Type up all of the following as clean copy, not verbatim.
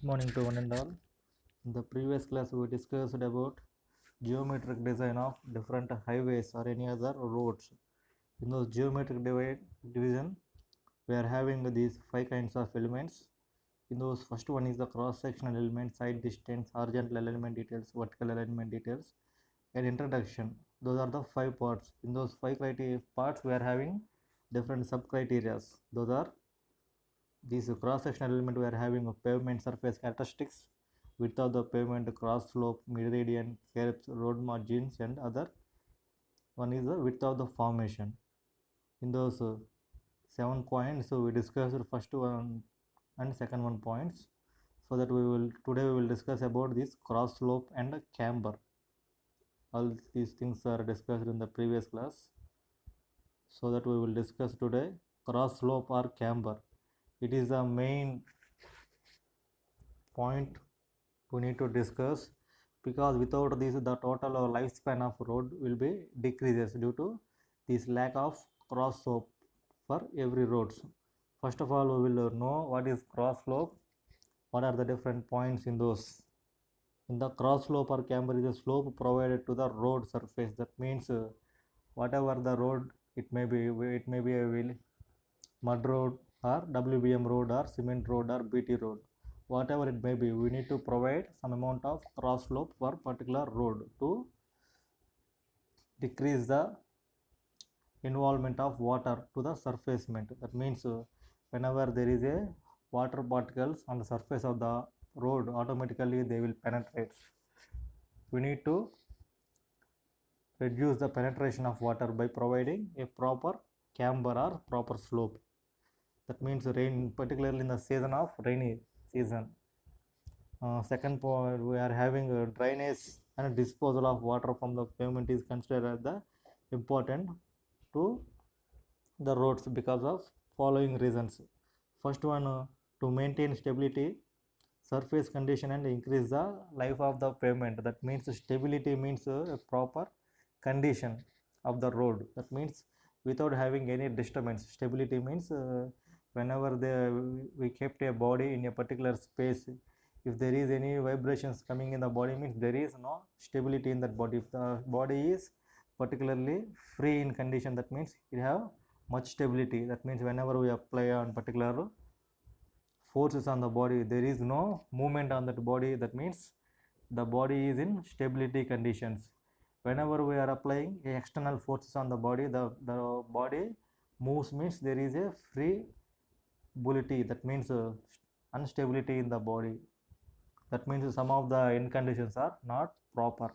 Morning to one and all. In the previous class, we discussed about geometric design of different highways or any other roads. In those geometric division, we are having these five kinds of elements. In those, first one is the cross-sectional element, side distance, horizontal alignment details, vertical alignment details, and introduction. Those are the five parts. In those five criteria parts, we are having different sub-criteria. Those are these cross-sectional element. We are having a pavement surface characteristics, width of the pavement, cross slope, meridian, curves, road margins, and other one is the width of the formation. In those 7 points, so we discussed the first one and second one points. So that today we will discuss about this cross slope and camber. All these things are discussed in the previous class. So that we will discuss today cross slope or camber. It is the main point we need to discuss, because without this the total lifespan of road will be decreases due to this lack of cross slope for every roads. First of all, we will know what is cross slope, what are the different points in those. In the cross slope or camber is a slope provided to the road surface. That means whatever the road it may be a mud road or WBM road or cement road or BT road, whatever it may be, we need to provide some amount of cross slope for particular road to decrease the involvement of water to the surfacement. That means whenever there is a water particles on the surface of the road, automatically they will penetrate. We need to reduce the penetration of water by providing a proper camber or proper slope. That means rain, particularly in the season of rainy season. Second point, we are having a drainage and disposal of water from the pavement is considered as the important to the roads because of following reasons. First one, to maintain stability, surface condition and increase the life of the pavement. That means stability means a proper condition of the road. That means without having any disturbance. Stability means whenever we kept a body in a particular space, if there is any vibrations coming in the body, means there is no stability in that body. If the body is particularly free in condition, that means it have much stability. That means whenever we apply on particular forces on the body, there is no movement on that body. That means the body is in stability conditions. Whenever we are applying external forces on the body, the body moves, means there is a free ability. That means instability in the body. That means some of the end conditions are not proper.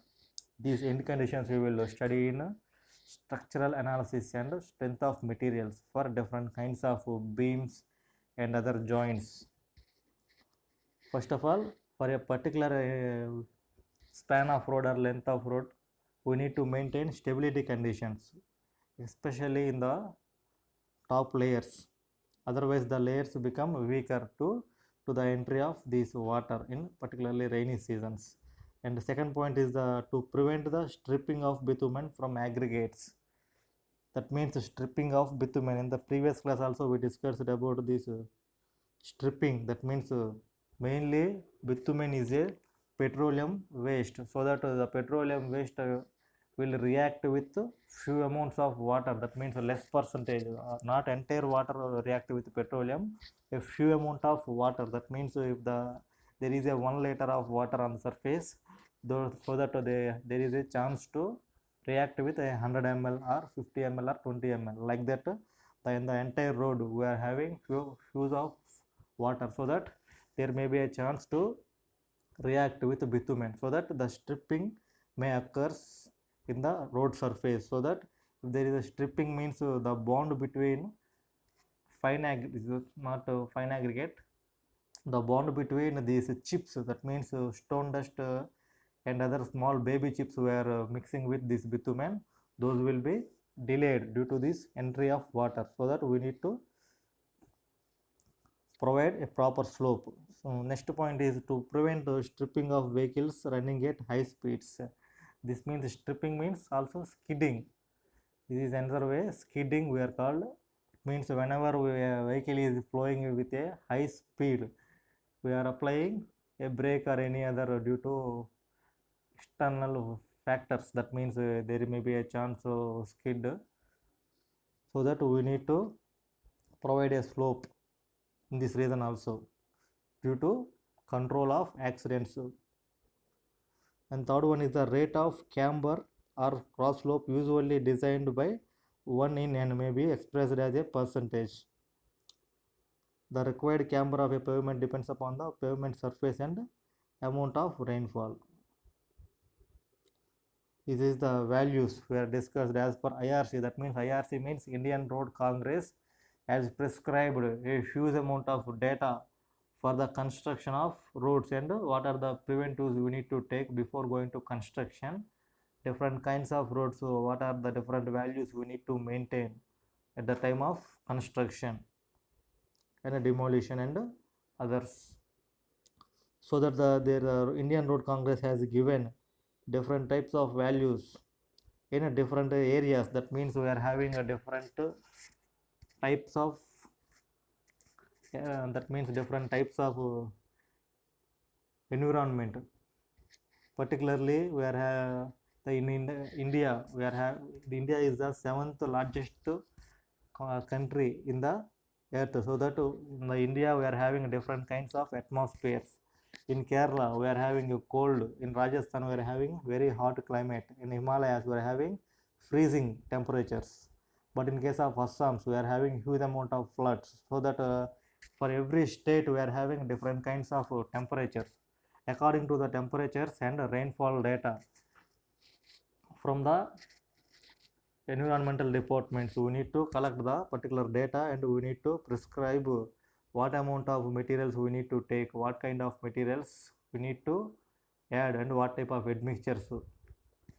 These end conditions we will study in structural analysis and strength of materials for different kinds of beams and other joints. First of all, for a particular span of road or length of road, we need to maintain stability conditions, especially in the top layers. Otherwise, the layers become weaker to the entry of this water in particularly rainy seasons. And the second point is to prevent the stripping of bitumen from aggregates. That means stripping of bitumen. In the previous class also we discussed about this stripping. That means mainly bitumen is a petroleum waste, so that the petroleum waste will react with few amounts of water. That means less percentage, not entire water react with petroleum, a few amount of water. That means if there is a 1 liter of water on the surface, so that there is a chance to react with 100 ml or 50 ml or 20 ml, like that. In the entire road we are having few of water, so that there may be a chance to react with bitumen, so that the stripping may occurs in the road surface. So that if there is a stripping, means the bond between fine aggregate, the bond between these chips, that means stone dust and other small baby chips were mixing with this bitumen, those will be delayed due to this entry of water. So that we need to provide a proper slope. So next point is to prevent stripping of vehicles running at high speeds. This means stripping means also skidding. This is another way. Skidding we are called. It means whenever a vehicle is flowing with a high speed, we are applying a break or any other due to external factors. That means there may be a chance of skid, so that we need to provide a slope in this region also due to control of accidents. And third one is the rate of camber or cross slope, usually designed by 1 in and may be expressed as a percentage. The required camber of a pavement depends upon the pavement surface and amount of rainfall. This is the values were discussed as per IRC. That means IRC means Indian Road Congress has prescribed a huge amount of data for the construction of roads and what are the preventives we need to take before going to construction. Different kinds of roads, so what are the different values we need to maintain at the time of construction and demolition and others. So that their Indian Road Congress has given different types of values in different areas. That means we are having a different types of that means different types of environment. Particularly we are in India, the India is the 7th largest country in the earth. So that in the India we are having different kinds of atmospheres. In Kerala we are having a cold. In Rajasthan we are having very hot climate. In Himalayas we are having freezing temperatures. But in case of Assam we are having huge amount of floods. So that for every state we are having different kinds of temperatures. According to the temperatures and rainfall data from the environmental departments, we need to collect the particular data and we need to prescribe what amount of materials we need to take, what kind of materials we need to add and what type of admixtures.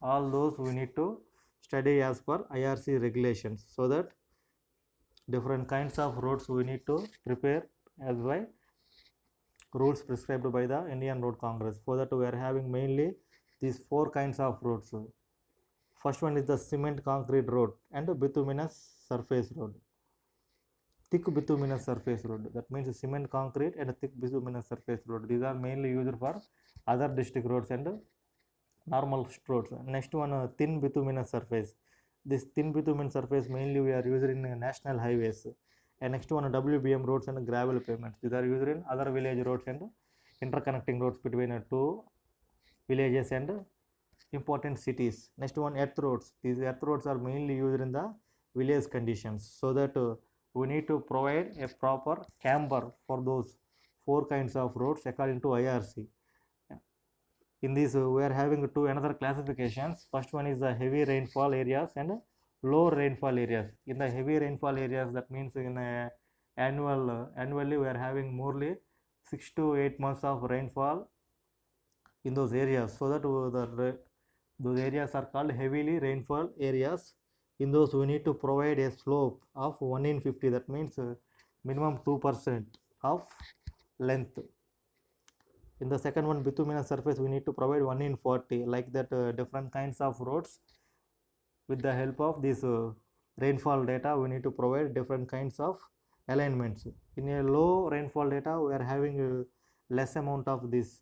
All those we need to study as per IRC regulations, so that different kinds of roads we need to prepare as by rules prescribed by the Indian Road Congress. For that we are having mainly these 4 kinds of roads. First one is the cement concrete road and bituminous surface road. Thick bituminous surface road, that means cement concrete and thick bituminous surface road. These are mainly used for other district roads and normal roads. Next one, thin bituminous surface. This thin bitumen surface mainly we are using in national highways. And next one, WBM roads and gravel pavements. These are used in other village roads and interconnecting roads between two villages and important cities. Next one, earth roads. These earth roads are mainly used in the village conditions, so that we need to provide a proper camber for those 4 kinds of roads according to IRC. In this we are having two another classifications. First one is the heavy rainfall areas and low rainfall areas. In the heavy rainfall areas, that means in annually we are having morely 6 to 8 months of rainfall in those areas, so that those areas are called heavily rainfall areas. In those we need to provide a slope of 1 in 50, that means minimum 2% of length. In the second one, bituminous surface, we need to provide 1 in 40, like that different kinds of roads. With the help of this rainfall data, we need to provide different kinds of alignments. In a low rainfall data, we are having less amount of this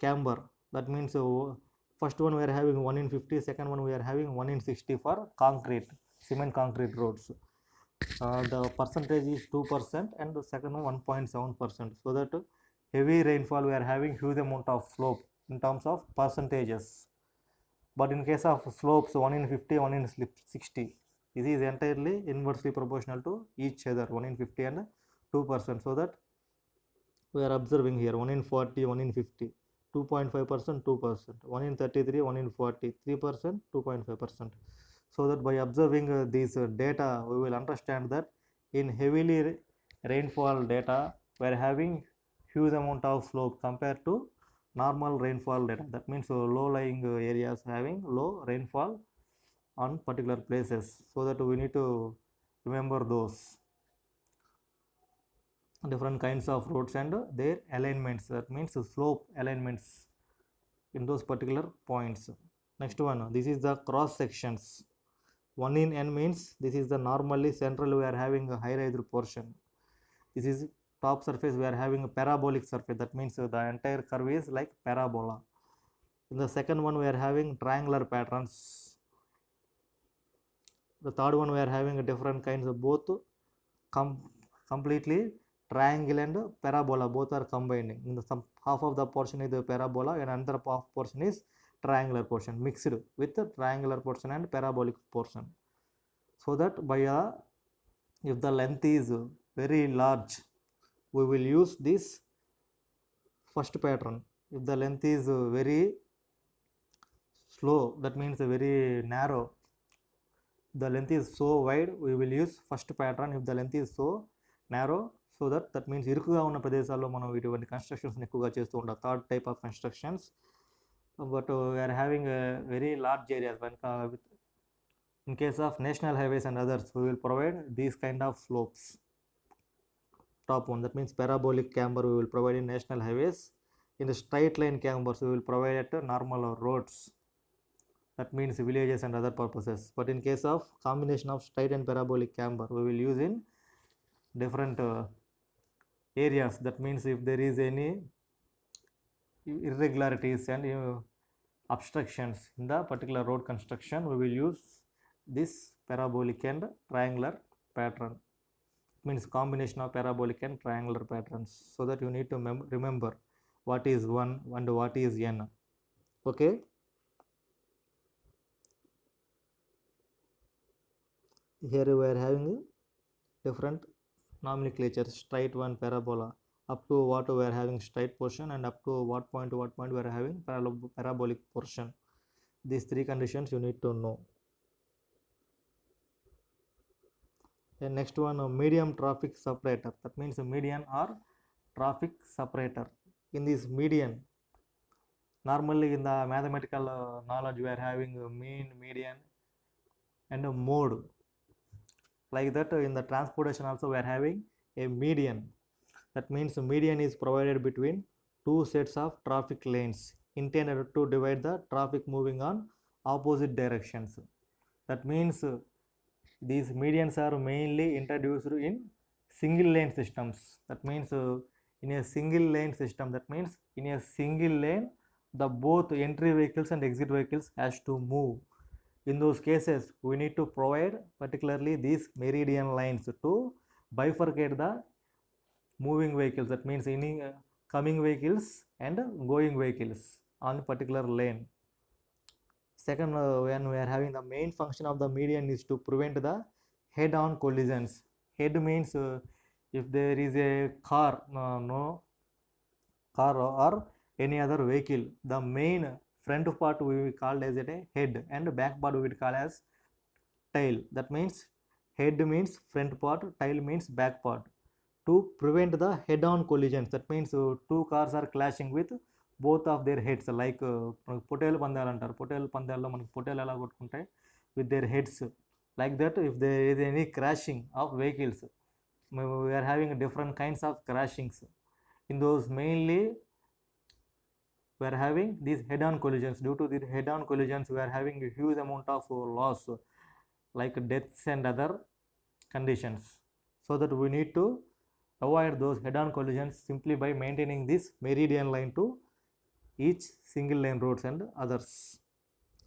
camber. That means first one we are having 1 in 50, second one we are having 1 in 60 for concrete, cement concrete roads. The percentage is 2% and the second one 1.7%. So that heavy rainfall we are having huge amount of slope in terms of percentages. But in case of slopes 1 in 50, 1 in 60, this is entirely inversely proportional to each other, 1 in 50 and 2%. So that we are observing here 1 in 40, 1 in 50, 2.5%, 2%, 1 in 33, 1 in 40, 3%, 2.5%. So that by observing these data, we will understand that in heavily rainfall data, we are having huge amount of slope compared to normal rainfall data. That means low-lying areas having low rainfall on particular places. So that we need to remember those different kinds of roads and their alignments. That means slope alignments in those particular points. Next one, this is the cross sections. 1 in n means this is the normally central we are having a high rise portion. This is top surface we are having a parabolic surface, that means the entire curve is like parabola. In the second one we are having triangular patterns. The third one we are having a different kinds of both completely triangle and parabola, both are combining. In the some half of the portion is the parabola and another half portion is triangular portion mixed with the triangular portion and parabolic portion. So that by if the length is very large, we will use this first pattern. If the length is very slow, that means very narrow, the length is so wide, we will use first pattern. If the length is so narrow, so that means ఇరుకుగా ఉన్న ప్రదేశాల్లో మనం ఇటువంటి constructions ఎక్కువగా చేస్తూ ఉంటాం, third type of constructions. But we're having very large areas when in case of national highways and others, we will provide these kind of slopes. Top one, that means parabolic camber we will provide in national highways. In the straight line cambers we will provide at normal roads, that means villages and other purposes. But in case of combination of straight and parabolic camber, we will use in different areas. That means if there is any irregularities and obstructions in the particular road construction, we will use this parabolic and triangular pattern. It means combination of parabolic and triangular patterns, so that you need to remember what is 1 and what is n. Okay. Here we are having different nomenclatures. Straight one, parabola, up to what we are having straight portion, and up to what point we are having parabolic portion. These three conditions you need to know. Then next one, medium traffic separator. That means median or traffic separator. In this median, normally in the mathematical knowledge we are having mean, median and a mode. Like that, in the transportation also we are having a median. That means median is provided between two sets of traffic lanes intended to divide the traffic moving on opposite directions. That means these medians are mainly introduced in single lane systems. That means in a single lane system, that means in a single lane the both entry vehicles and exit vehicles has to move. In those cases we need to provide particularly these meridian lines to bifurcate the moving vehicles, that means any coming vehicles and going vehicles on particular lane. Second, when we are having the main function of the median is to prevent the head-on collisions. Head means if there is a car or any other vehicle, the main front part we will call as a head and back part we will call as tail. That means head means front part, tail means back part. To prevent the head-on collisions, that means two cars are clashing with both of their heads, like పొటేలు పందాలు అంటారు. పొటేలు పందాల్లో మనకి పొటేలు ఎలా కొట్టుకుంటాయి, with their heads. Like that, if there is any crashing of vehicles, we are having different kinds of crashings. In those mainly we are having these head-on collisions. Due to the head-on collisions we are having a huge amount of loss, like deaths and other conditions. So that we need to avoid those head-on collisions simply by maintaining this meridian line to each single lane roads and others.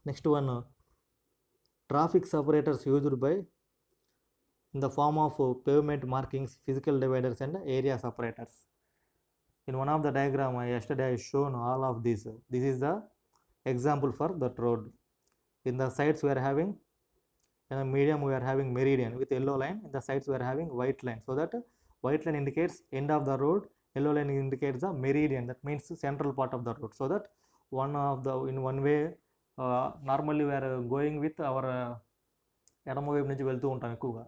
Next one, traffic separators used by in the form of pavement markings, physical dividers and area separators. In one of the diagram yesterday I shown all of these. This is the example for that road. In the sides we are having, in the medium we are having meridian with yellow line, in the sides we are having white line. So that white line indicates end of the road, yellow line indicates the meridian, that means central part of the road. So that one of the, in one way normally we are going with our ఎడమ వైపు నుంచి వెళ్తూ ఉంటాం ఎక్కువగా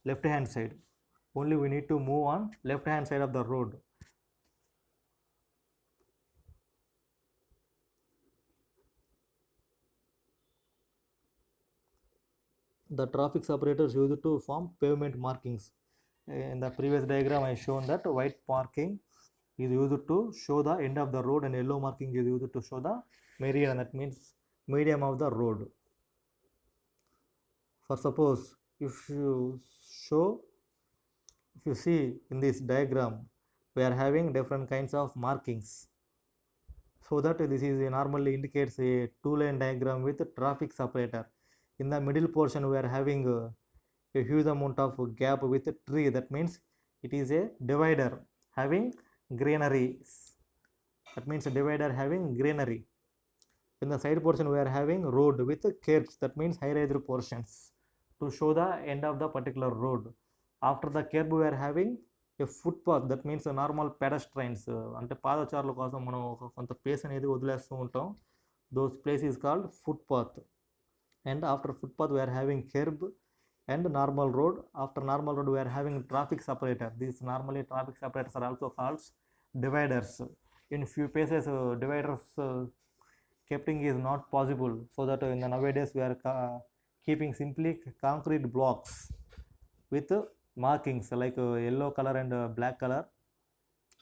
left hand side. Only we need to move on left hand side of the road. The traffic separators used to form pavement markings. In the previous diagram I shown that white marking is used to show the end of the road and yellow marking is used to show the meridian, that means medium of the road. For suppose if you show If you see in this diagram, we are having different kinds of markings. So that this is normally indicates a two-lane diagram with traffic separator. In the middle portion, we are having a huge amount of gap with a tree. That means it is a divider having greenery. That means a divider having greenery. In the side portion, we are having road with curbs. That means high-rise portions to show the end of the particular road. After the curb, we are having a footpath. That means a normal pedestrians. అంటే పాదచారుల కోసం మనం కొంత place అనేది వదిలేస్తూ ఉంటాం. Those place is called footpath. And after footpath, we are having curb and normal road. After normal road, we are having traffic separator. These normally traffic separators are also called dividers. In few places, dividers keeping is not possible, so that in the nowadays we are keeping simply concrete blocks with markings like yellow color and black color.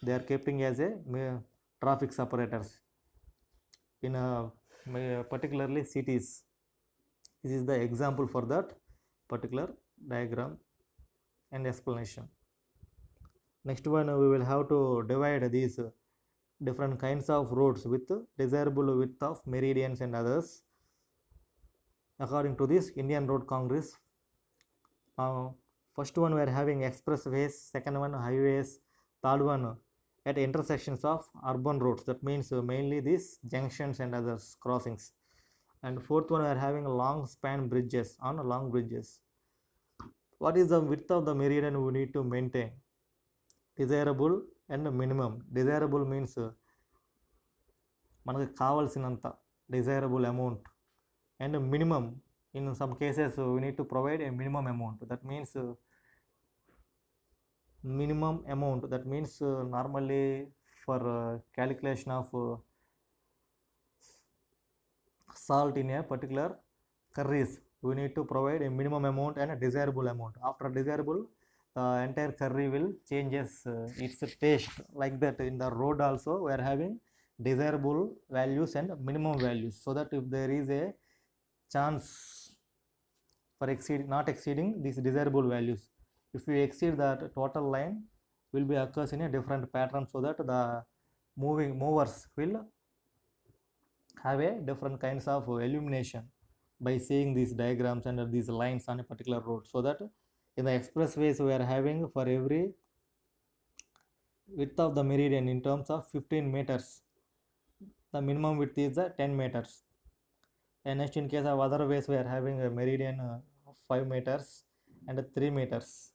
They are keeping as a traffic separators in particularly cities. This is the example for that particular diagram and explanation. Next one, we will have to divide these different kinds of roads with desirable width of meridians and others according to this Indian Road Congress. First one, we are having expressways, second one highways, third one at intersections of urban roads. That means mainly these junctions and others crossings. And fourth one, we are having long span bridges on long bridges. What is the width of the meridian we need to maintain? Desirable and minimum. Desirable means మనకు కావాల్సినంత desirable amount, and minimum, in some cases we need to provide a minimum amount. That means minimum amount, that means normally for calculation of salt in a particular curries, we need to provide a minimum amount and a desirable amount. After desirable, the entire curry will changes its taste. Like that, in the road also we are having desirable values and minimum values, so that if there is a chance for not exceeding these desirable values, if we exceed that, total line will be occurs in a different pattern, so that the movers will have a different kinds of illumination by seeing these diagrams and these lines on a particular road. So that in the expressways, we are having for every width of the meridian in terms of 15 meters, the minimum width is 10 meters. And next, in case of other ways, we are having a meridian of 5 meters and 3 meters.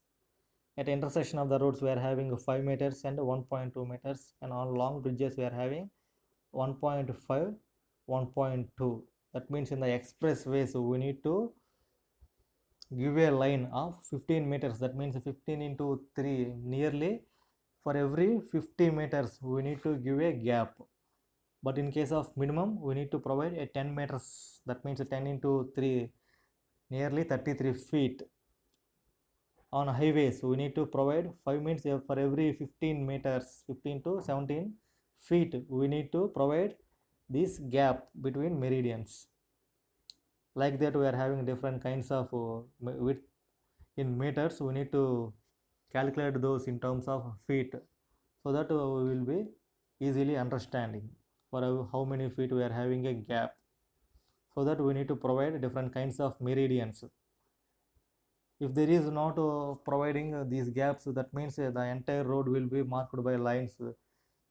At intersection of the roads, we are having 5 meters and 1.2 meters, and on long bridges we are having 1.5, 1.2. That means in the expressways we need to give a line of 15 meters. That means 15 into 3, nearly for every 50 meters we need to give a gap. But in case of minimum, we need to provide a 10 meters. That means 10 into 3, nearly 33 feet. On highways, we need to provide 5 minutes for every 15 meters, 15 to 17 feet. We need to provide this gap between meridians. Like that, we are having different kinds of width in meters. We need to calculate those in terms of feet, so that we will be easily understanding for how many feet we are having a gap. So that we need to provide different kinds of meridians. If there is not providing these gaps, that means the entire road will be marked by lines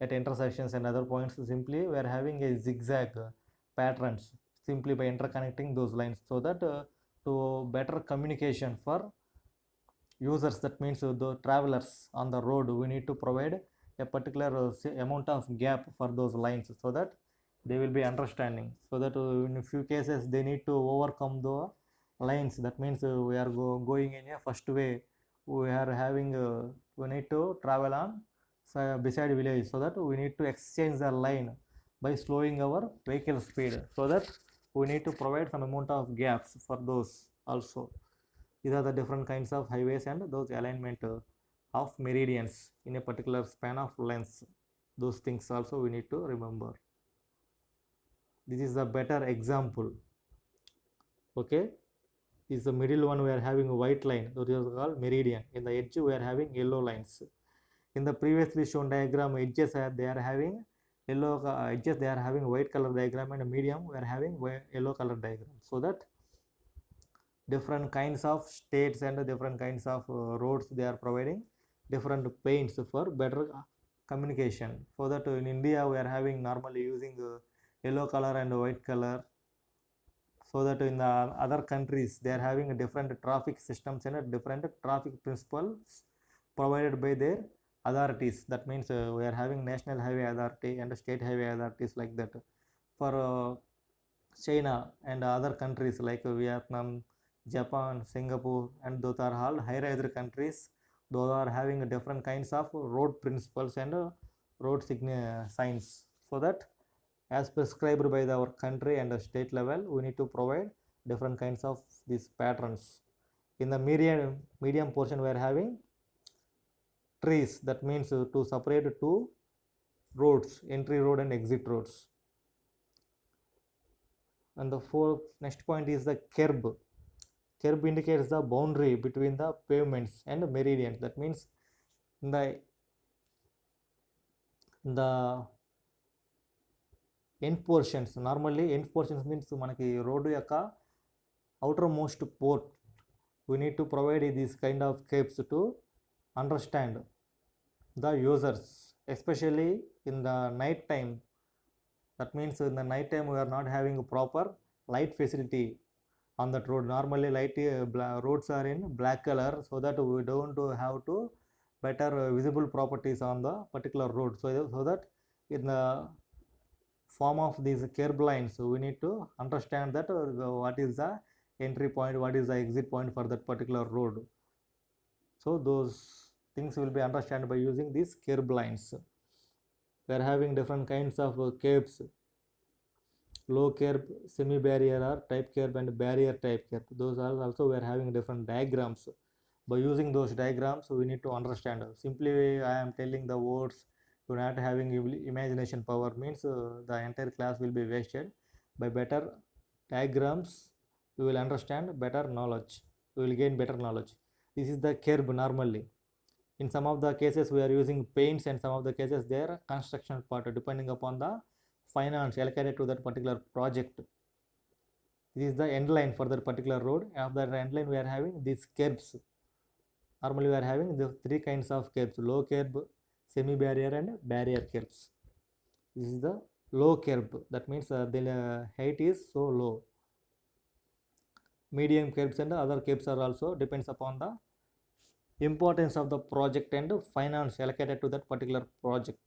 at intersections and other points. Simply we are having a zigzag patterns simply by interconnecting those lines, so that to better communication for users, that means the travelers on the road, we need to provide a particular amount of gap for those lines, so that they will be understanding. So that in a few cases they need to overcome the lines. That means we are going in a first way, we are having we need to travel on beside village, so that we need to exchange the line by slowing our vehicle speed, so that we need to provide some amount of gaps for those also. These are the different kinds of highways and those alignment of meridians in a particular span of length. Those things also we need to remember. This is a better example. Okay, is the middle one we are having a white line, that is called meridian. In the edge we are having yellow lines. In the previously shown diagram, edges they are having yellow edges, they are having white color diagram, and medium we are having yellow color diagram, so that different kinds of states and different kinds of roads they are providing different paints for better communication. For that, in India we are having normally using yellow color and white color, so that in the other countries they are having different traffic systems and different traffic principles provided by their authorities. That means we are having national highway authority and state highway authorities, like that. For China and other countries like Vietnam, Japan, Singapore, and those are all higher other countries. Those are having different kinds of road principles and road signs. So that as prescribed by our country and the state level, we need to provide different kinds of these patterns. In the medium portion, we are having trees. That means to separate two roads, entry road and exit roads. And the next point is the curb. Curb indicates the boundary between the pavements and meridians. That means in the end portions, normally end portions means manaki road yokka outermost port, we need to provide these kind of curbs to understand the users, especially in the night time. That means in the night time we are not having a proper light facility on that road. Normally light roads are in black color, so that we don't have to better visible properties on the particular road. So that in the form of these curb lines, we need to understand that what is the entry point, what is the exit point for that particular road. So those things will be understood by using these curb lines. We are having different kinds of curbs: low curb, semi barrier or type curb, and barrier type curb. Those are also we are having different diagrams. By using those diagrams, we need to understand. Simply I am telling the words, you're not having imagination power, means the entire class will be wasted. By better diagrams, you will understand better knowledge, you will gain better knowledge. This is the curb normally. In some of the cases we are using paints, and some of the cases they are construction part, depending upon the finance allocated to that particular project. This is the end line for that particular road. After the end line we are having these curbs. Normally we are having the three kinds of curbs: low curb, semi barrier, and barrier curbs. This is the low curb, that means the height is so low. Medium curbs and other curbs are also depends upon the importance of the project and finance allocated to that particular project.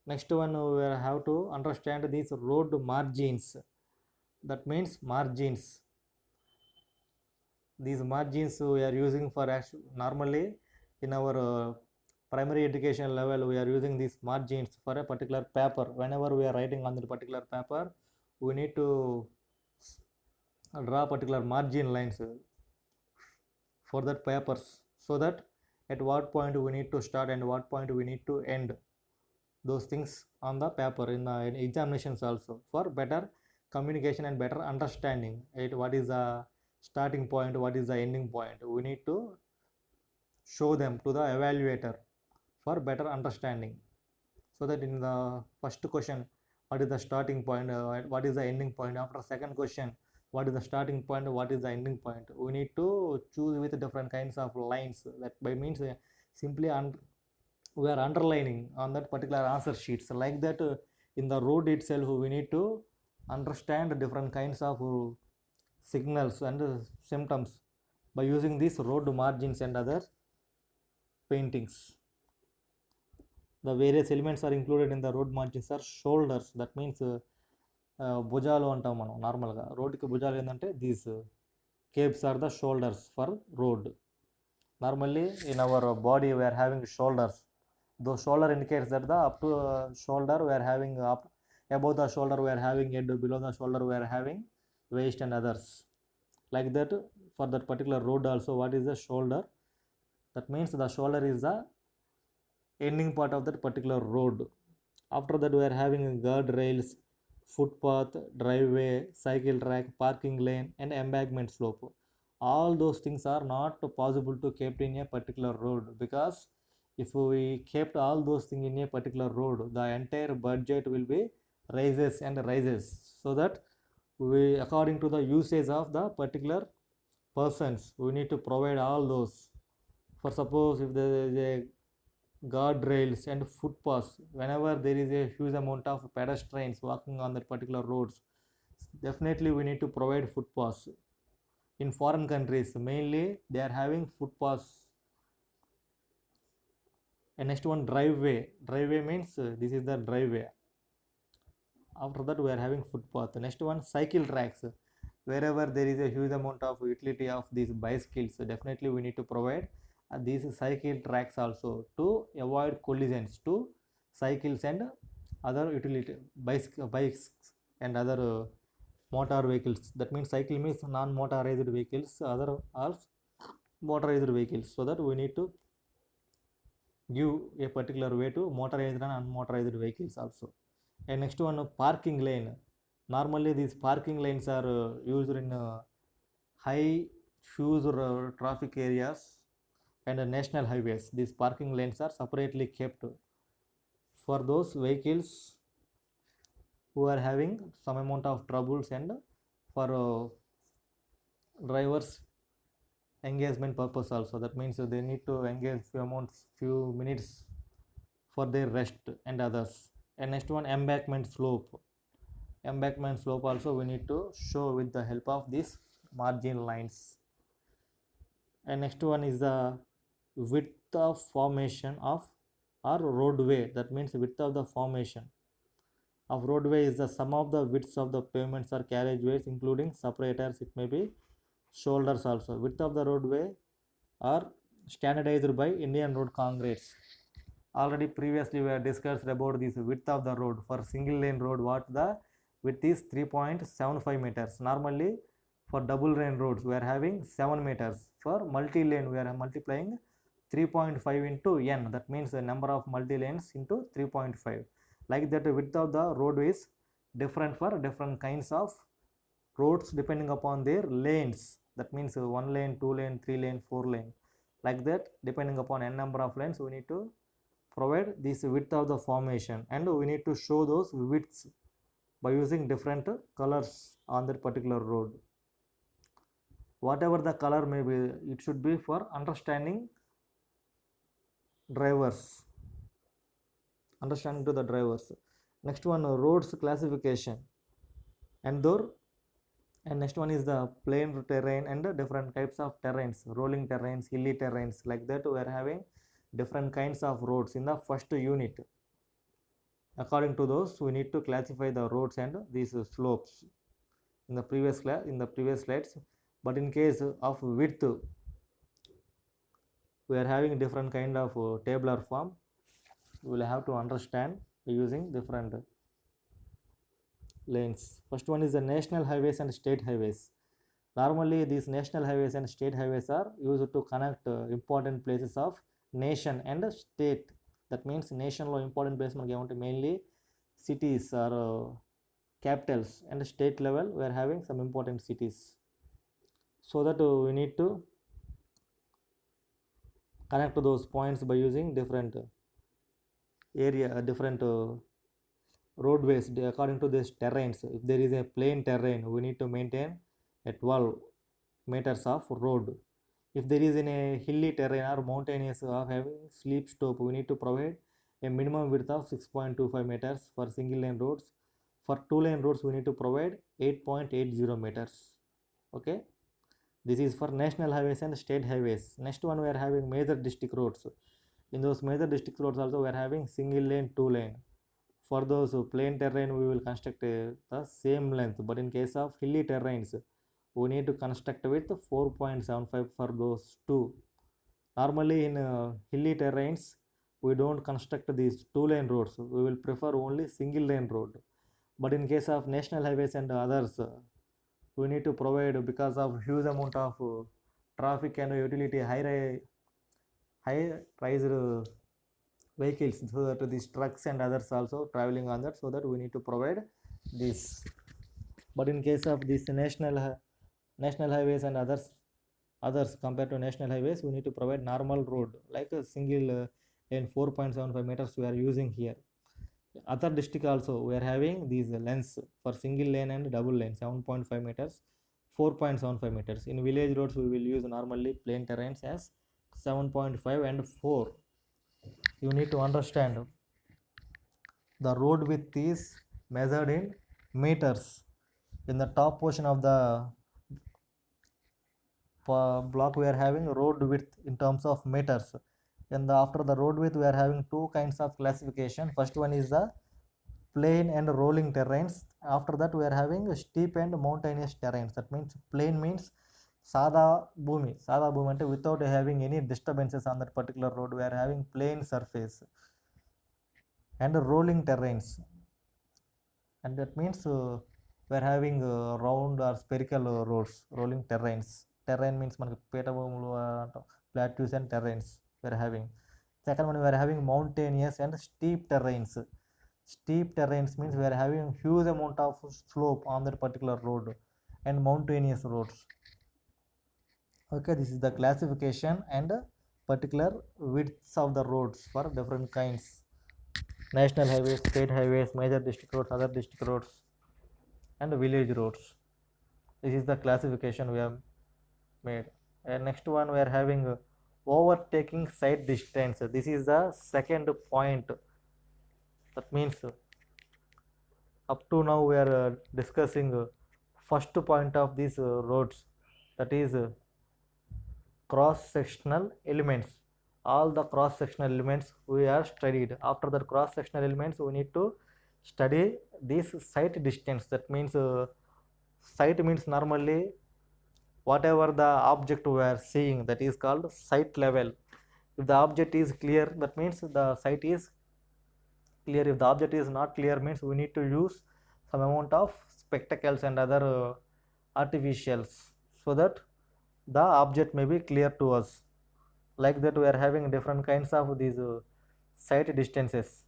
Next one, we have to understand these road margins. That means margins. These margins we are using for normally in our primary education level, we are using these margins for a particular paper. Whenever we are writing on the particular paper, we need to draw particular margin lines for that papers, so that at what point we need to start and what point we need to end those things on the paper in examinations also, for better communication and better understanding. What is the starting point, what is the ending point, we need to show them to the evaluator for better understanding. So that in the first question, what is the starting point, what is the ending point, after second question, what is the starting point, what is the ending point, we need to choose with different kinds of lines. That by means simply we are underlining on that particular answer sheets, like that. In the road itself we need to understand different kinds of signals and symptoms by using these road margins and other paintings. The various elements are included in the road margins are shoulders. That means భుజాలు అంటాం మనం నార్మల్గా. రోడ్డుకి భుజాలు ఏంటంటే these capes are the shoulders for road. Normally in our body we are having shoulders. The shoulder indicates that the up to shoulder we are having up, above the shoulder we are having head, below the shoulder we are having waist and others, like that. For that particular road also, what is the shoulder? That means the shoulder is the ending part of that particular road. After that we are having guard rails, footpath, driveway, cycle track, parking lane, and embankment slope. all those things are not possible to kept in a particular road, because if we kept all those things in a particular road, the entire budget will be rises and rises, so that we, according to the usage of the particular persons, we need to provide all those. For suppose if there is a guardrails and footpaths, whenever there is a huge amount of pedestrians walking on that particular roads, definitely we need to provide footpaths. In foreign countries mainly they are having footpaths. And next one, driveway means this is the driveway. After that we are having footpath. Next one, cycle tracks. Wherever there is a huge amount of utility of these bicycles, definitely we need to provide these cycle tracks also, to avoid collisions to cycles and other utility bikes and other motor vehicles. That means cycle means non-motorized vehicles, other are motorized vehicles, so that we need to give a particular way to motorized and unmotorized vehicles also. And next one, parking lane. Normally these parking lanes are used in high huge traffic areas and national highways. These parking lanes are separately kept for those vehicles who are having some amount of troubles, and for drivers engagement purpose also. That means they need to engage few minutes for their rest and others. And next one, embankment slope also we need to show with the help of these margin lines. And next one is the width of formation of or roadway. That means width of the formation of roadway is the sum of the widths of the pavements or carriageways, including separators. It may be shoulders also. Width of the roadway are standardized by Indian Road Congress. Already previously we have discussed about this width of the road. For single lane road, what the width is 3.75 meters. Normally for double lane roads we are having 7 meters. For multi lane we are multiplying 3.5 into n. That means the number of multi lanes into 3.5. Like that, the width of the road is different for different kinds of roads depending upon their lanes. That means 1 lane, 2 lane, 3 lane, 4 lane. Like that, depending upon n number of lanes, we need to provide this width of the formation, and we need to show those widths by using different colors on that particular road. Whatever the color may be, it should be for understanding drivers, understanding to the drivers. Next one, roads classification. And next one is the plain terrain and different types of terrains, rolling terrains, hilly terrains. Like that we are having different kinds of roads in the first unit. According to those, we need to classify the roads and these slopes in the previous slides. But in case of width, we are having different kind of tabular form. We will have to understand using different lanes. First one is the national highways and state highways. Normally these national highways and state highways are used to connect important places of nation and state. That means nation lo important place manaki emunte mainly cities or capitals, and state level we are having some important cities. So that we need to connect those points by using different different roadways according to these terrains. If there is a plain terrain, we need to maintain a 12 meters of road. If there is in a hilly terrain or mountainous or having steep slope, we need to provide a minimum width of 6.25 meters for single lane roads. For two lane roads, we need to provide 8.80 meters. Okay, this is for national highways and state highways. Next one, we are having major district roads. In those major district roads also we are having single lane, two lane. For those plain terrain, we will construct the same length, but in case of hilly terrains, we need to construct with 4.75 for those two. Normally in hilly terrains, we don't construct these two lane roads. We will prefer only single lane road. But in case of national highways and others, we need to provide, because of huge amount of traffic and utility, high priced vehicles, so that these trucks and others also traveling on that, so that we need to provide this. But in case of these national highways and others, others compared to national highways, we need to provide normal road like a single lane 4.75 meters we are using here. Other district also we are having these lengths for single lane and double lane 7.5 meters, 4.75 meters. In village roads we will use normally plain terrains as 7.5 and 4. You need to understand the road width is measured in meters. In the top portion of the block we are having road width in terms of meters. And after the road width we are having two kinds of classification. First one is the plain and rolling terrains. After that we are having steep and mountainous terrains. That means plain means sada bhumi ante without having any disturbances on that particular road we are having plain surface. And rolling terrains, and that means we are having round or spherical roads, rolling terrains. Terrain means మనకి పీట భూములు అంటాం, plateaus and terrains we are having. Second one we are having mountainous and steep terrains. Steep terrains means we are having huge amount of slope on that particular road, and mountainous roads. Okay, this is the classification and particular widths of the roads for different kinds: national highways, state highways, major district roads, other district roads, and village roads. This is the classification we have made. And next one we are having overtaking side distance. This is the second point. That means up to now we are discussing first point of these roads, that is cross sectional elements. All the cross sectional elements we are studied. After the cross sectional elements we need to study this sight distance. That means sight means normally whatever the object we are seeing, that is called sight level. If the object is clear, that means the sight is clear. If the object is not clear, means we need to use some amount of spectacles and other artificials so that the object may be clear to us. Like that we are having different kinds of these sight distances.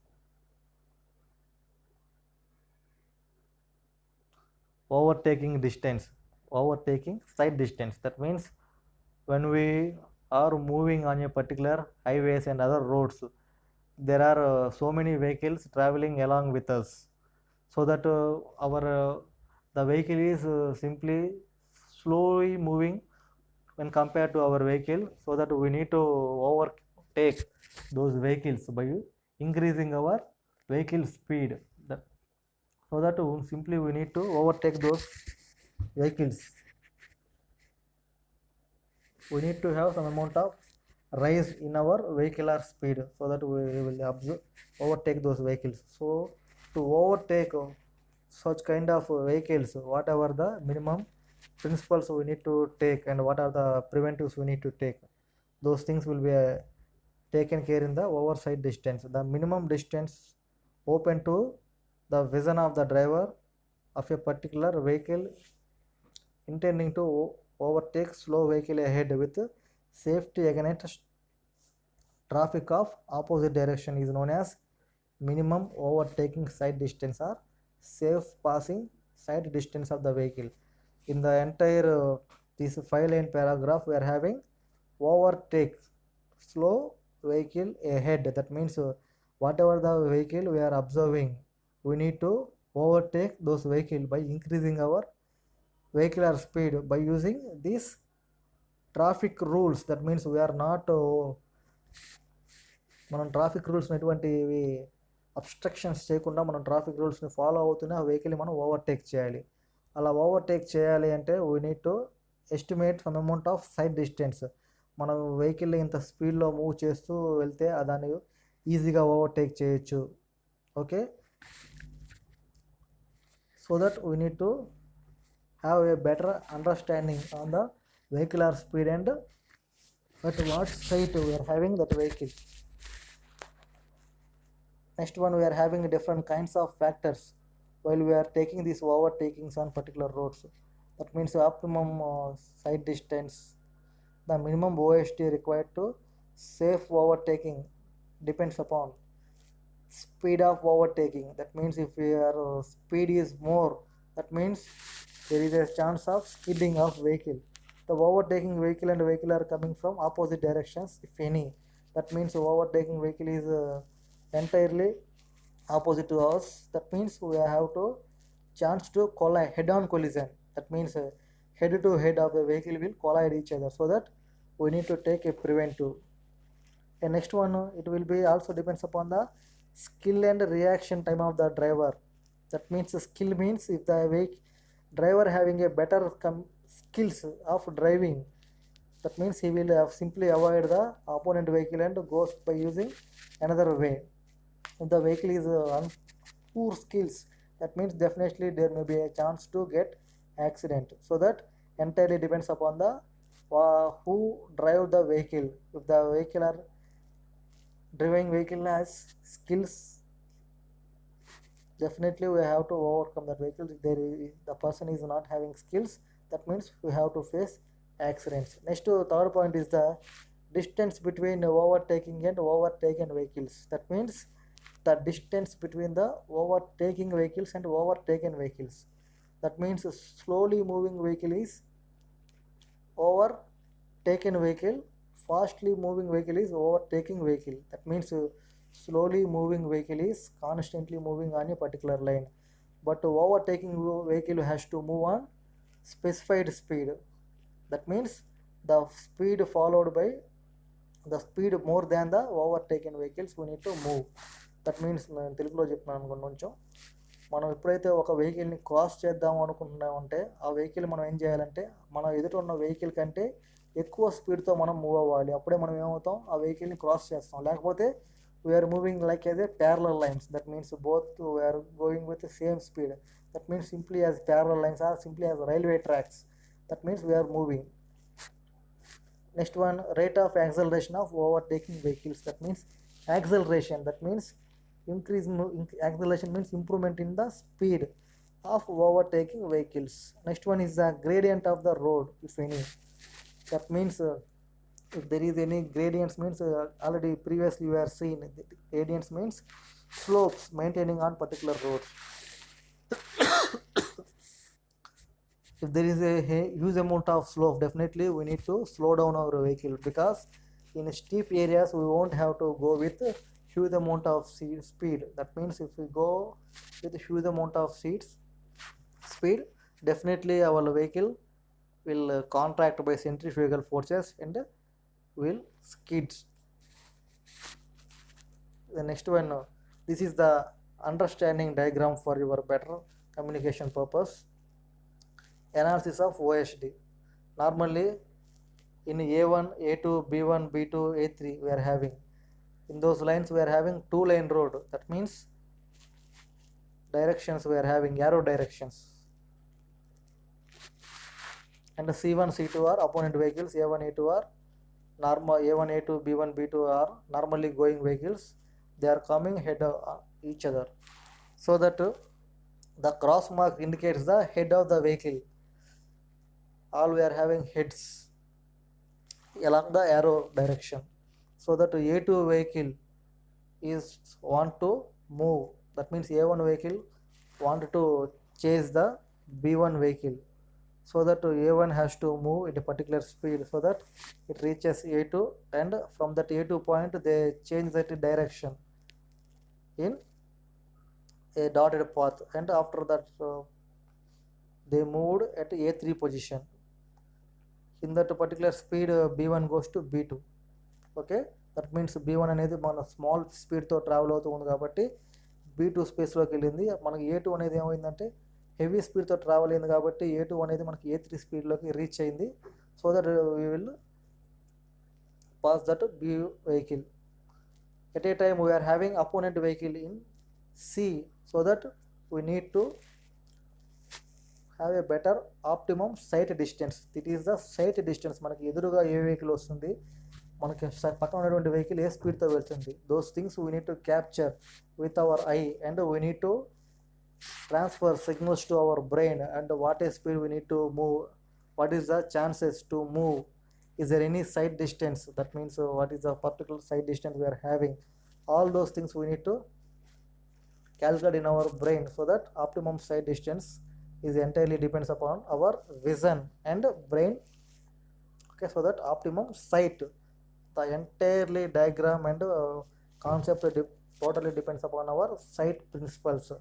Overtaking distance, overtaking sight distance, that means when we are moving on a particular highways and other roads, there are so many vehicles traveling along with us, so that our the vehicle is simply slowly moving when compared to our vehicle, so that we need to overtake those vehicles by increasing our vehicle speed. So that simply we need to overtake those vehicles. We need to have some amount of rise in our vehicular speed, so that we will overtake those vehicles. So to overtake such kind of vehicles, whatever the minimum principles we need to take and what are the preventives we need to take, those things will be taken care in the oversight distance. The minimum distance open to the vision of the driver of a particular vehicle intending to overtake slow vehicle ahead with safety against traffic of opposite direction is known as minimum overtaking side distance or safe passing side distance of the vehicle. In the entire this 5-line paragraph we are having overtake slow vehicle ahead. That means whatever the vehicle we are observing, we need to overtake those vehicle by increasing our vehicular speed by using these traffic rules. That means we are not మనం traffic రూల్స్ని ఎటువంటివి obstructions చేయకుండా మనం traffic రూల్స్ని follow అవుతూనే ఆ వెహికల్ని మనం ఓవర్టేక్ చేయాలి. అలా ఓవర్టేక్ చేయాలి అంటే we need to estimate some amount of side distance. మనం వెహికల్ని ఇంత స్పీడ్లో మూవ్ చేస్తూ వెళ్తే దాన్ని ఈజీగా ఓవర్టేక్ చేయొచ్చు. Okay, so that we need to have a better understanding on the vehicular speed and at what site we are having that vehicle. Next one, we are having different kinds of factors while we are taking these overtakings on particular roads. That means optimum side distance, the minimum OST required to safe overtaking depends upon speed of overtaking. That means if your speed is more, that means there is a chance of skidding of vehicle. the overtaking vehicle and vehicle are coming from opposite directions, if any. That means overtaking vehicle is entirely opposite to us. That means we have to chance to collide, head-on collision. That means head to head of a vehicle will collide each other. So that we need to take a preventive. And next one, it will be also depends upon the skill and reaction time of the driver. That means the skill means if the driver having a better skills of driving, that means he will have simply avoid the opponent vehicle and goes by using another way. If the vehicle is poor skills, that means definitely there may be a chance to get accident. So that entirely depends upon the who drive the vehicle. If the vehicle are driving vehicle has skills, definitely we have to overcome that vehicle. If the person is not having skills, that means we have to face accidents. Next, third point is the distance between overtaking and overtaken vehicles. That means the distance between the overtaking vehicles and overtaken vehicles. That means a slowly moving vehicle is overtaken vehicle, fastly moving vehicle is overtaking vehicle. That means slowly moving vehicle is constantly moving on a particular line, but overtaking vehicle has to move on specified speed. That means the speed followed by the speed more than the overtaken vehicles we need to move. That means నేను తెలుగులో చెప్తున్నాను అనుకున్న కొంచెం. మనం ఎప్పుడైతే ఒక వెహికల్ని cross చేద్దాం అనుకుంటున్నామంటే ఆ వెహికల్ మనం ఏం చేయాలంటే మనం ఎదుట ఉన్న వెహికల్ కంటే ఎక్కువ స్పీడ్తో మనం మూవ్ అవ్వాలి. అప్పుడే మనం ఏమవుతాం, ఆ వెహికల్ని క్రాస్ చేస్తాం. లేకపోతే వీఆర్ మూవింగ్ లైక్ ఏదే parallel lines. That means both we're going with same speed. That means simply as parallel lines are simply as railway tracks. That means we're moving. Next one, rate of acceleration of overtaking vehicles. That means acceleration. That means acceleration means improvement in the speed of overtaking vehicles. Next one is the gradient of the road, if any. That means if there is any gradients means already previously we are seen. Gradients means slopes maintaining on particular roads. If there is a huge amount of slope, definitely we need to slow down our vehicle, because in steep areas we won't have to go with huge amount of speed. That means if we go with huge amount of speed, definitely our vehicle will contract by centrifugal forces and will skid. The next one, this is the understanding diagram for your better communication purpose. Analysis of OSD. Normally in A1, A2, B1, B2, A3 we are having, in those lines we are having 2-lane road. That means directions we are having arrow directions, and C1, C2 are opponent vehicles. A1, A2 are normal. A1, A2, B1, B2 are normally going vehicles. They are coming head of each other, so that the cross mark indicates the head of the vehicle. All we are having heads along the arrow direction, so that A2 vehicle is want to move. That means A1 vehicle want to chase the B1 vehicle, so that A1 has to move at a particular speed so that it reaches A2, and from that A2 point they change that direction in a dotted path, and after that they moved at A3 position. In that particular speed B1 goes to B2. Okay, that means B1 అనేది మన small స్పీడ్తో travel అవుతూ ఉంది కాబట్టి B2 స్పేస్లోకి వెళ్ళింది. మనకి A2 అనేది ఏమైందంటే హెవీ స్పీడ్తో ట్రావెల్ అయింది కాబట్టి A2 అనేది మనకి A3 స్పీడ్లోకి రీచ్ అయింది. So that we will pass that B vehicle. At a time we're having opponent vehicle in C, so that we need to have a better optimum sight distance. It is the sight distance. మనకి ఎదురుగా ఏ vehicle వస్తుంది, మనకి పక్కన ఉన్నటువంటి vehicle ఏ స్పీడ్తో వెళ్తుంది, those things we need to capture with our I, and we need to transfer signals to our brain, and what a speed we need to move, what is the chances to move, is there any side distance. That means what is the particular side distance we are having. All those things we need to calculate in our brain, so that optimum side distance is entirely depends upon our vision and brain Okay, so that optimum site, the entirely diagram and concept totally depends upon our site principles.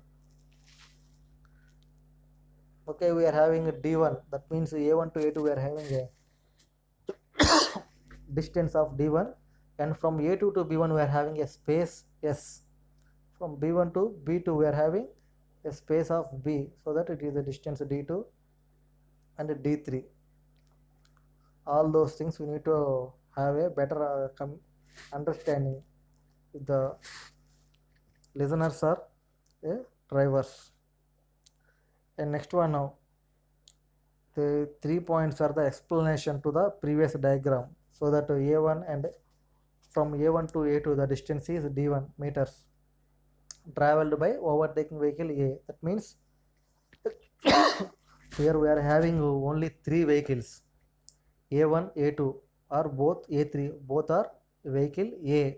Okay, we are having a D1, that means A1 to A2 we are having a distance of D1, and from A2 to B1 we are having a space S. From B1 to B2 we are having a space of B, so that it is the distance D2 and D3. All those things we need to have a better understanding if the listeners are drivers. And next one now, the 3 points are the explanation to the previous diagram, so that A1 and from A1 to A2 the distance is D1 meters traveled by overtaking vehicle A. That means here we are having only 3 vehicles, A1, A2 or both A3, both are vehicle A,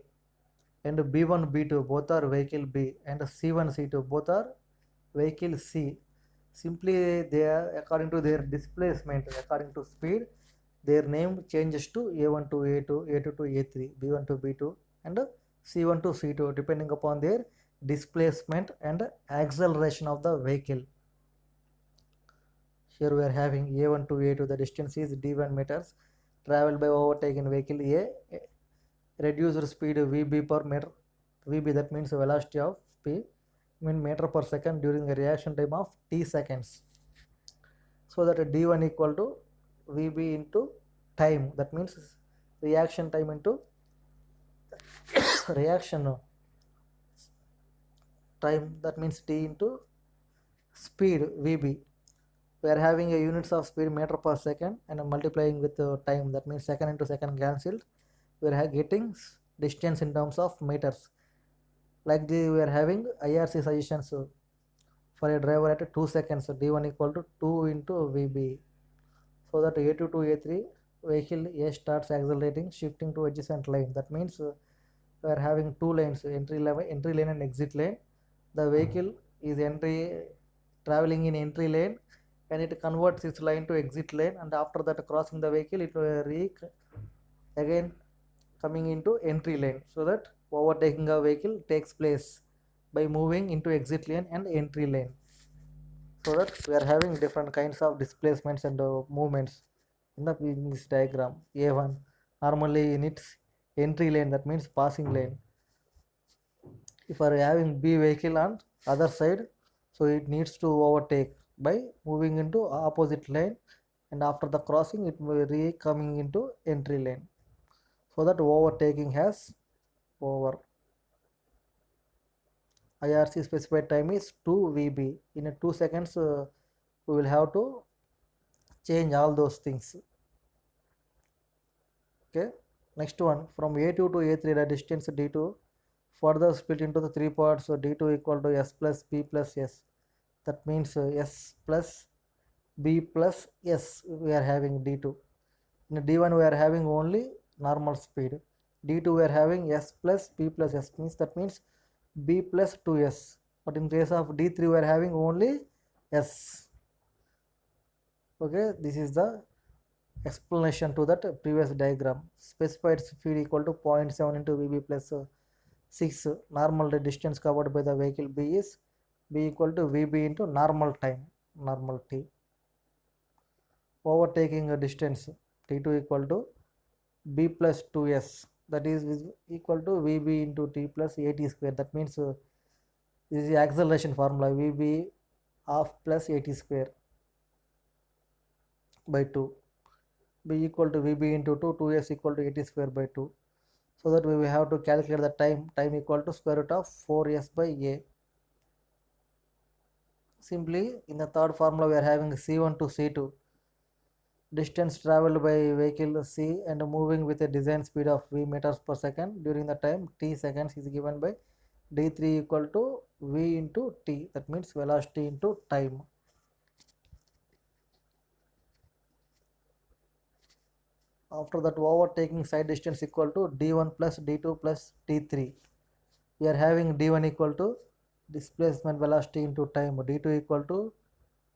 and B1, B2 both are vehicle B, and C1, C2 both are vehicle C. Simply they are according to their displacement, according to speed, their name changes to A1 to A2, A2 to A3, B1 to B2 and C1 to C2 depending upon their displacement and acceleration of the vehicle. Here we are having A1 to A2, the distance is D1 meters traveled by overtaken vehicle A, reduced speed Vb per meter, Vb that means velocity of P in meter per second during a reaction time of t seconds. So that D1 equal to Vb into time, that means reaction time into reaction time, that means t into speed Vb. We are having a units of speed meter per second and multiplying with time, that means second into second cancelled. We are getting distance in terms of meters. Like the we are having IRC suggestions for a driver at 2 seconds, D1 equal to 2 into Vb. So that A2 to A3 vehicle A starts accelerating, shifting to adjacent lane. That means we are having 2 lanes, entry lane and exit lane. The vehicle is traveling in entry lane, and it converts its line to exit lane, and after that crossing the vehicle it will again coming into entry lane, so that overtaking a vehicle takes place by moving into exit lane and entry lane. So that we are having different kinds of displacements and movements in this diagram. A1 normally in its entry lane, that means passing lane. If we are having B vehicle on other side, so it needs to overtake by moving into opposite lane, and after the crossing it will be coming into entry lane, so that overtaking has over. IRC specified time is 2 Vb. In a 2 seconds we will have to change all those things. Okay, next one, from A2 to A3 the distance D2 further split into the 3 parts. So D2 equal to S plus B plus S. That means S plus B plus S we are having D2. In D1 we are having only normal speed. D2 we are having S plus B plus S, means that means B plus 2S. But in case of D3 we are having only S. Okay, this is the explanation to that previous diagram. Specified speed equal to 0.7 into Vb plus 6. Normal distance covered by the vehicle B is B equal to Vb into normal time, normal t. Overtaking a distance T2 equal to B plus 2S, that is equal to Vb into T plus AT square. That means this is the acceleration formula, Vb half plus AT square by 2. B equal to Vb into 2, 2S equal to AT square by 2. So that we will have to calculate the time equal to square root of 4S by A. Simply in the third formula we are having C1 to C2. Distance traveled by vehicle C and moving with a design speed of V meters per second during the time t seconds is given by D3 equal to V into t, that means velocity into time. After that, overtaking side distance equal to D1 plus D2 plus D3. We are having D1 equal to displacement velocity into time, D2 equal to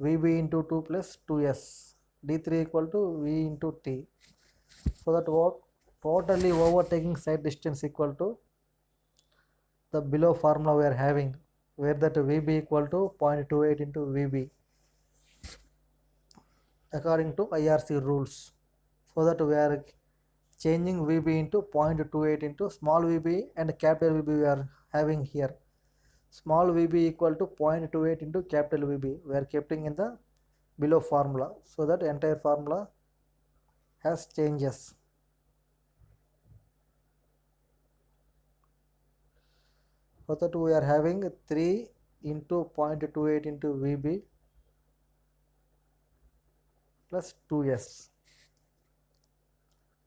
Vb into 2 plus 2S, D3 equal to V into t. So that what totally overtaking side distance equal to the below formula we are having, where that VB equal to 0.28 into VB according to IRC rules. So that we are changing VB into 0.28 into small VB and capital VB we are having here. Small VB equal to 0.28 into capital VB we are keeping in the below formula. So that entire formula has changes. So that we are having 3 into 0.28 into VB plus 2s.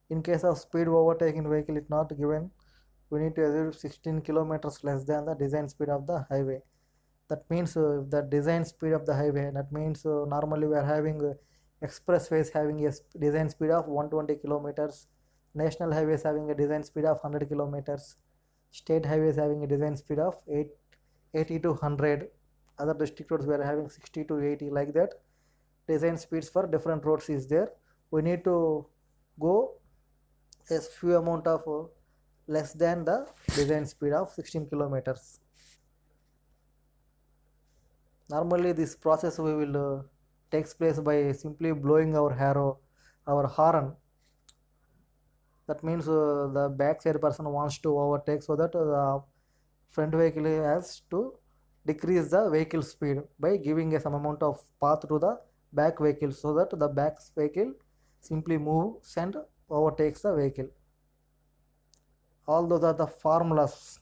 In case of speed overtaking vehicle, it not given. We need to assume 16 kilometers less than the design speed of the highway. That means the design speed of the highway. That means normally we are having expressways having a design speed of 120 kilometers. National highways having a design speed of 100 kilometers. State highways having a design speed of 80 to 100. Other district roads we are having 60 to 80, like that. Design speeds for different roads is there. We need to go a few amount of less than the design speed of 16 kilometers. Normally this process we will takes place by simply blowing our horn. That means the backside person wants to overtake, so that the front vehicle has to decrease the vehicle speed by giving a some amount of path to the back vehicle, so that the back vehicle simply moves and overtakes the vehicle. All those are the formulas.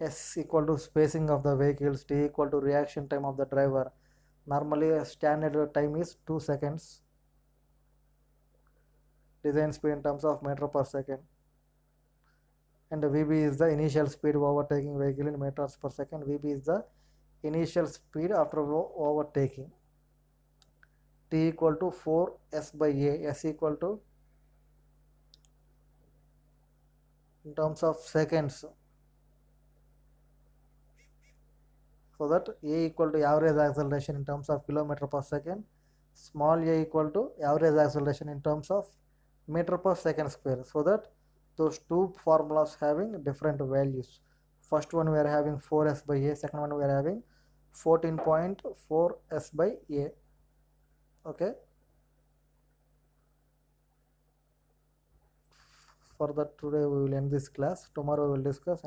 S equal to spacing of the vehicles, T equal to reaction time of the driver. Normally a standard time is 2 seconds. Design speed in terms of meter per second. And VB is the initial speed of overtaking vehicle in meters per second. VB is the initial speed after overtaking. T equal to 4S by A. S equal to, in terms of seconds, so that A equal to average acceleration in terms of kilometer per second, small a equal to average acceleration in terms of meter per second square. So that those two formulas having different values. First one we are having 4s by a, second one we are having 14.4s by a. Okay, for that today we will end this class. Tomorrow we will discuss